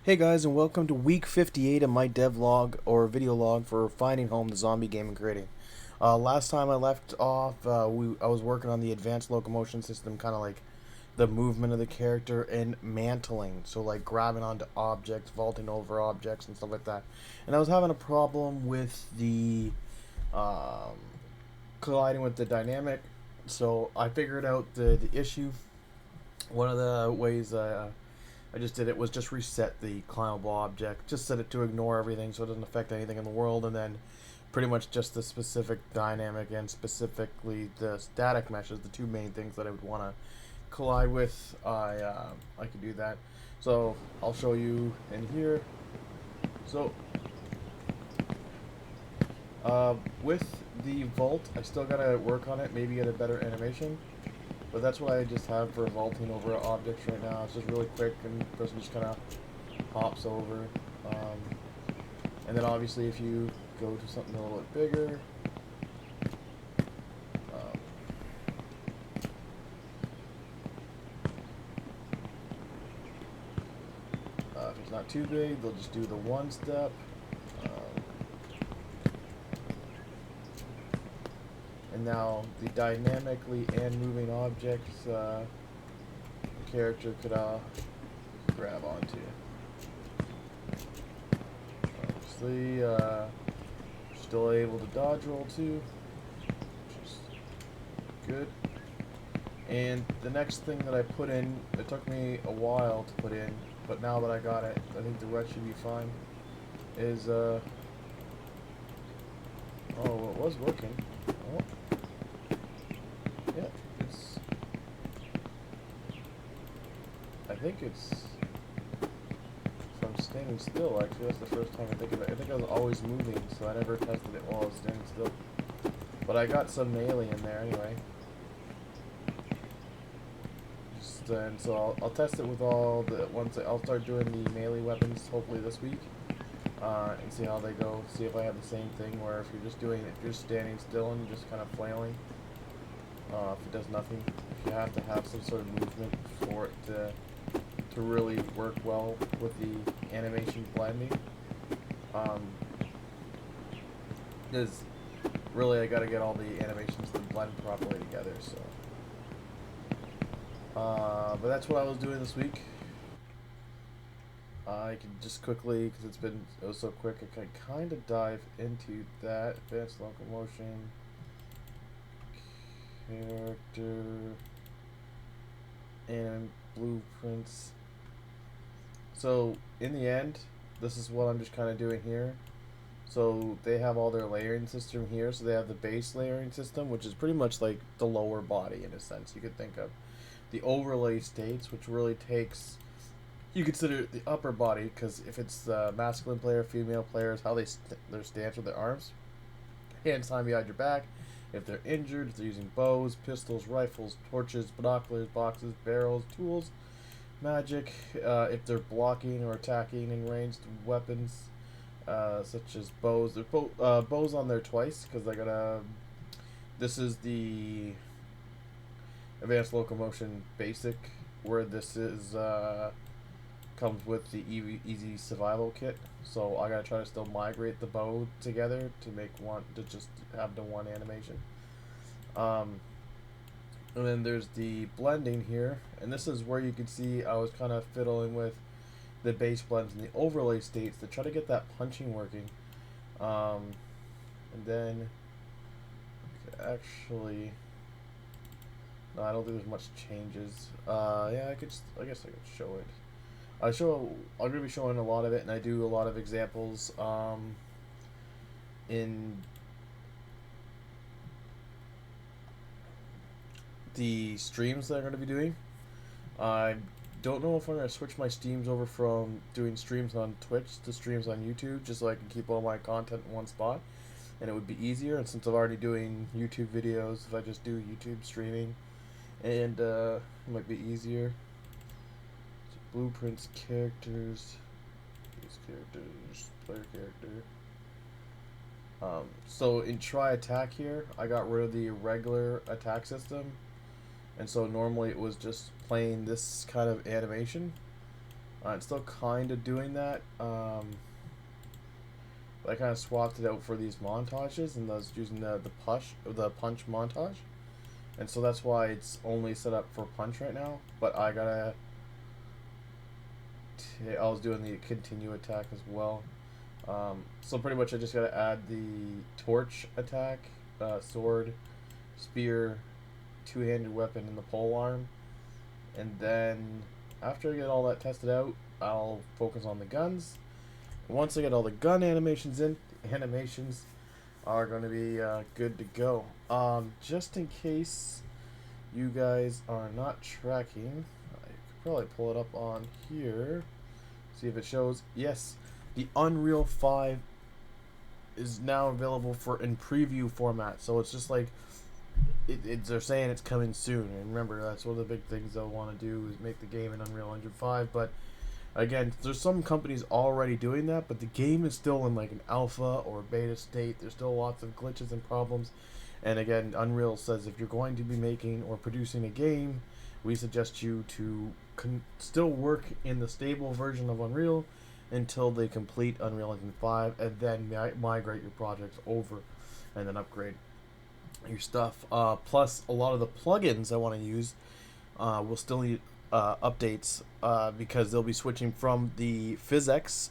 Hey guys, and welcome to week 58 of my devlog or video log for finding home the zombie game and creating. Last time I left off, I was working on the advanced locomotion system, kind of like the movement of the character and mantling, so like grabbing onto objects, vaulting over objects, and stuff like that. And I was having a problem with the um, colliding with the dynamic, so I figured out the issue. One of the ways I just did it was just reset the climbable object, just set it to ignore everything so it doesn't affect anything in the world, and then pretty much just the specific dynamic and specifically the static meshes, the two main things that I would want to collide with. I can do that. So I'll show you in here. So with the vault, I still gotta work on it, maybe get a better animation. But that's what I just have for vaulting over objects right now. It's just really quick, and the person just kind of hops over. Um, and then obviously, if you go to something a little bit bigger, um, if it's not too big, they'll just do the one step. Um, and now the dynamically and moving objects, the character could grab onto. Obviously, still able to dodge roll too, which is good. And the next thing that I put in, it took me a while to put in, but now that I got it, I think the rest should be fine, is, oh, well, it was working. Oh, yeah, it's, I think it's from standing still, actually. That's the first time I think of it. I think I was always moving, so I never tested it while I was standing still. But I got some melee in there anyway. And so I'll test it with all the ones. I'll start doing the melee weapons hopefully this week, and see how they go. See if I have the same thing where if you're just doing it, if you're standing still and just kind of flailing, if it does nothing, if you have to have some sort of movement for it to really work well with the animation blending. Because really I got to get all the animations to blend properly together. So. But that's what I was doing this week. I can just quickly, because it was so quick, I can kind of dive into that. Advanced locomotion, character, and blueprints. So, in the end, this is what I'm just kind of doing here. So, they have all their layering system here. So, they have the base layering system, which is pretty much like the lower body in a sense you could think of. The overlay states, which really takes, you consider the upper body, because if it's masculine player, female players, how their stance with their arms, hands time behind your back, if they're injured, if they're using bows, pistols, rifles, torches, binoculars, boxes, barrels, tools, magic, if they're blocking or attacking in ranged weapons, such as bows. Bows on there twice, because I gotta. This is the advanced locomotion basic, where this is comes with the easy survival kit. So I gotta try to still migrate the bow together to make one, to just have the one animation. And then there's the blending here, and this is where you can see I was kind of fiddling with the base blends and the overlay states to try to get that punching working. And then actually, no, I don't think there's much changes. Yeah, I guess I could show it. I'm gonna be showing a lot of it, and I do a lot of examples in the streams that I'm gonna be doing. I don't know if I'm gonna switch my streams over from doing streams on Twitch to streams on YouTube, just so I can keep all my content in one spot, and it would be easier. And since I'm already doing YouTube videos, if I just do YouTube streaming, and it might be easier. Blueprints, characters, these characters, player character. So in try attack here, I got rid of the regular attack system, and so normally it was just playing this kind of animation. It's still kind of doing that. But I kind of swapped it out for these montages, and I was using the punch montage, and so that's why it's only set up for punch right now. But I was doing the continue attack as well. So pretty much I just gotta add the torch attack, sword, spear, two-handed weapon, and the pole arm, and then after I get all that tested out, I'll focus on the guns. Once I get all the gun animations in, the animations are going to be good to go. Just in case you guys are not tracking, I could probably pull it up on here, see if it shows. Yes, the Unreal 5 is now available for in preview format, so it's just like they're saying it's coming soon. And remember, that's one of the big things they'll want to do is make the game in Unreal Engine 5. But again, there's some companies already doing that, but the game is still in like an alpha or beta state. There's still lots of glitches and problems. And again, Unreal says if you're going to be making or producing a game, we suggest you to still work in the stable version of Unreal until they complete Unreal Engine 5, and then migrate your projects over and then upgrade your stuff. Plus, a lot of the plugins I want to use will still need updates because they'll be switching from the physics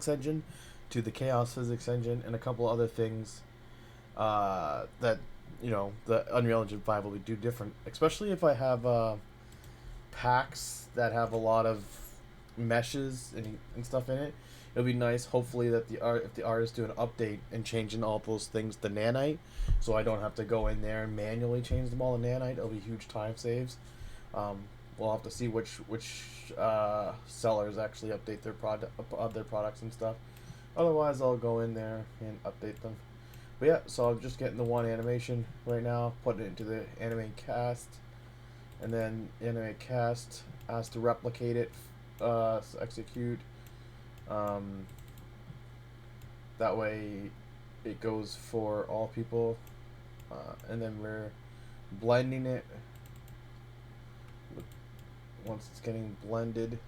engine to the chaos physics engine and a couple other things that the Unreal Engine 5 will do different, especially if I have packs that have a lot of meshes and stuff in it. It'll be nice, hopefully, that if the artists do an update and changing all those things to nanite, so I don't have to go in there and manually change them all to nanite. It'll be huge time saves. We'll have to see which sellers actually update their products and stuff. Otherwise, I'll go in there and update them. But yeah, so I'm just getting the one animation right now, putting it into the animate cast, and then animate cast has to replicate it, execute. That way, it goes for all people, and then we're blending it. Once it's getting blended,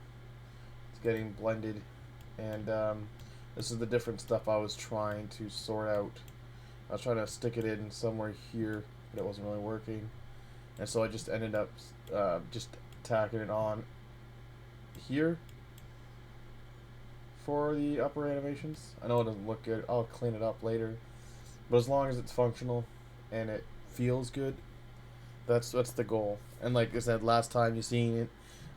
and this is the different stuff I was trying to sort out. I was trying to stick it in somewhere here, but it wasn't really working, and so I just ended up just tacking it on here for the upper animations. I know it doesn't look good. I'll clean it up later, but as long as it's functional and it feels good, that's the goal. And like I said, last time you seen it,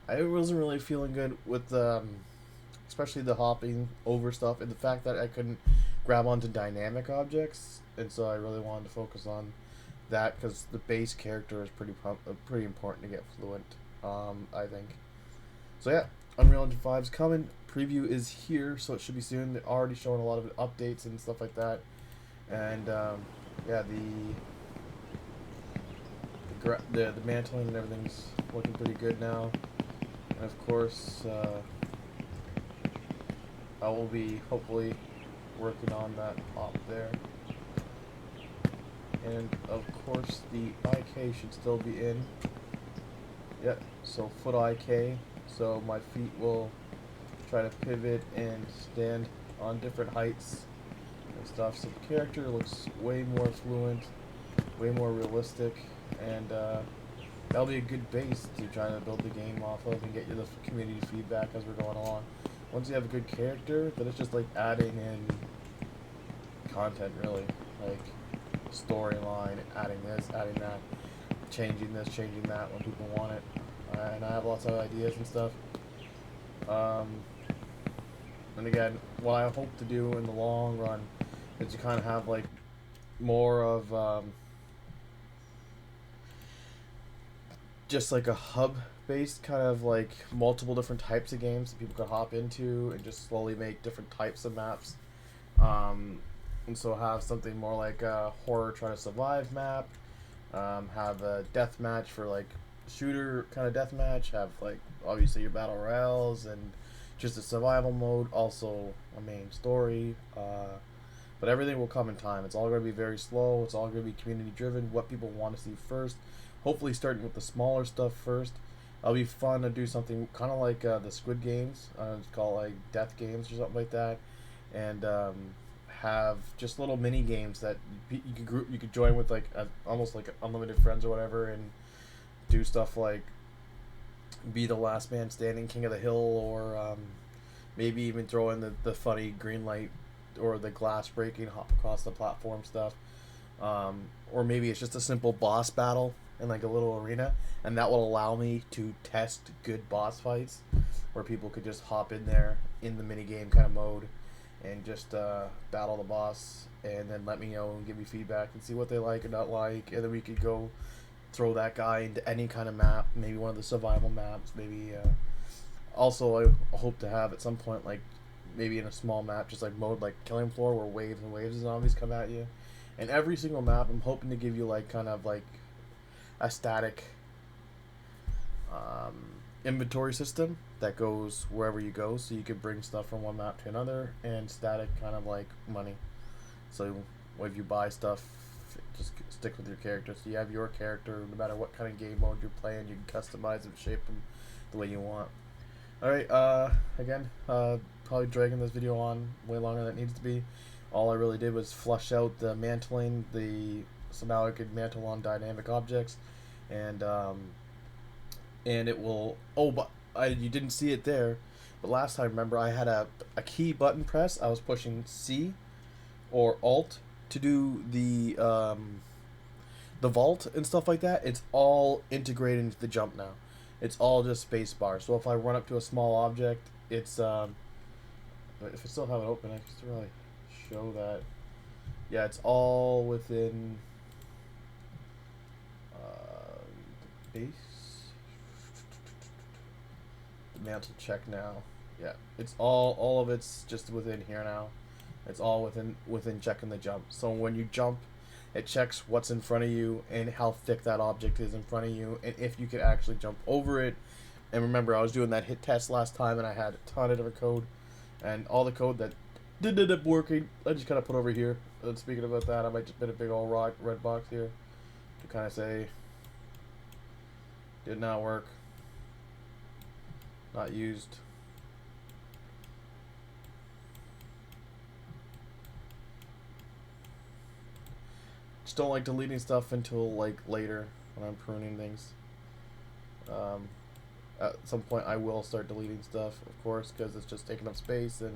I wasn't really feeling good with especially the hopping over stuff and the fact that I couldn't grab onto dynamic objects, and so I really wanted to focus on that because the base character is pretty important to get fluent. I think. So yeah, Unreal Engine 5 is coming. Preview is here, so it should be soon. They're already showing a lot of updates and stuff like that, and yeah, the mantling and everything's looking pretty good now. And of course, I will be hopefully working on that hop there. And of course, the IK should still be in. Yep, so foot IK. So my feet will try to pivot and stand on different heights and stuff. So the character looks way more fluent, way more realistic, and that'll be a good base to try to build the game off of and get you the community feedback as we're going along. Once you have a good character, then it's just like adding in content, really, like storyline, adding this, adding that, changing this, changing that when people want it. And I have lots of ideas and stuff. And again, what I hope to do in the long run is to kind of have like more of just like a hub-based kind of like multiple different types of games that people can hop into and just slowly make different types of maps. And so have something more like a horror try to survive map. Have a death match for like shooter kind of death match. Have like obviously your battle royales and just a survival mode. Also a main story. But everything will come in time. It's all going to be very slow. It's all going to be community driven. What people want to see first. Hopefully starting with the smaller stuff first, It'll be fun to do something kind of like the Squid Games. It's called like Death Games or something like that, and have just little mini games that you could join with like almost like unlimited friends or whatever, and do stuff like be the last man standing, king of the hill, or maybe even throw in the funny green light or the glass breaking hop across the platform stuff. Or maybe it's just a simple boss battle in like a little arena, and that will allow me to test good boss fights where people could just hop in there in the mini game kind of mode and just battle the boss, and then let me know and give me feedback and see what they like or not like, and then we could go throw that guy into any kind of map, maybe one of the survival maps, maybe. Also, I hope to have at some point like maybe in a small map, just like mode like Killing Floor, where waves and waves of zombies come at you. And every single map, I'm hoping to give you like kind of like a static um, inventory system that goes wherever you go, so you could bring stuff from one map to another, and static kind of like money. So if you buy stuff, just stick with your character. So you have your character, no matter what kind of game mode you're playing, you can customize them, shape them the way you want. All right. Again, probably dragging this video on way longer than it needs to be. All I really did was flush out the mantling, so now I could mantle on dynamic objects, and it will. Oh, but you didn't see it there. But last time, remember, I had a key button press. I was pushing C or Alt to do the vault and stuff like that. It's all integrated into the jump now. It's all just spacebar. So if I run up to a small object, it's if I still have it open, I can still really show that. Yeah, it's all within the base. The mantle check now. Yeah, it's all of it's just within here now. It's all within checking the jump. So when you jump, it checks what's in front of you and how thick that object is in front of you, and if you could actually jump over it. And remember, I was doing that hit test last time, and I had a ton of different code, and all the code that did end up working, I just kind of put over here. And speaking about that, I might just put a big old red box here to kind of say, did not work, not used. Just don't like deleting stuff until like later when I'm pruning things. At some point I will start deleting stuff, of course, because it's just taking up space and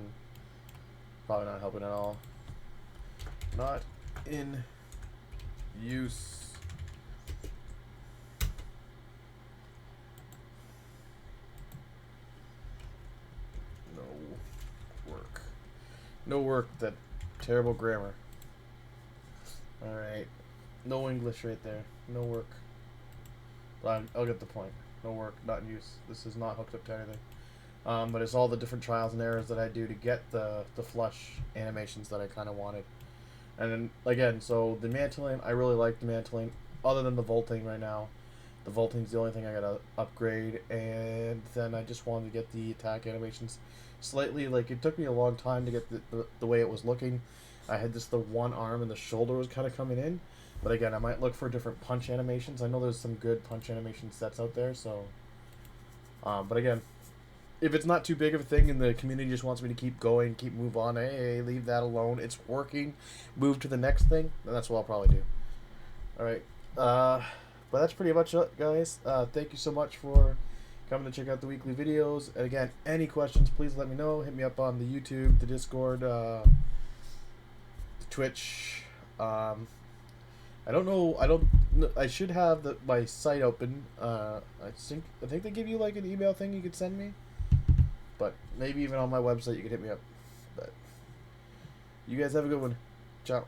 probably not helping at all. Not in use. No work. No work. That terrible grammar. Alright. No English right there. No work. But I'll get the point. No work, not in use. This is not hooked up to anything. But it's all the different trials and errors that I do to get the flush animations that I kind of wanted. And then, again, so the mantling, I really like the mantling, other than the vaulting right now. The vaulting's the only thing I gotta upgrade, and then I just wanted to get the attack animations slightly, like, it took me a long time to get the way it was looking. I had just the one arm and the shoulder was kind of coming in. But again, I might look for different punch animations. I know there's some good punch animation sets out there, so... but again, if it's not too big of a thing and the community just wants me to keep going, keep move on, hey, leave that alone, it's working, move to the next thing, then that's what I'll probably do. Alright, but that's pretty much it, guys. Thank you so much for coming to check out the weekly videos. And again, any questions, please let me know. Hit me up on the YouTube, the Discord, the Twitch. I don't know. I should have my site open. I think they give you like an email thing you could send me, but maybe even on my website you could hit me up. But you guys have a good one. Ciao.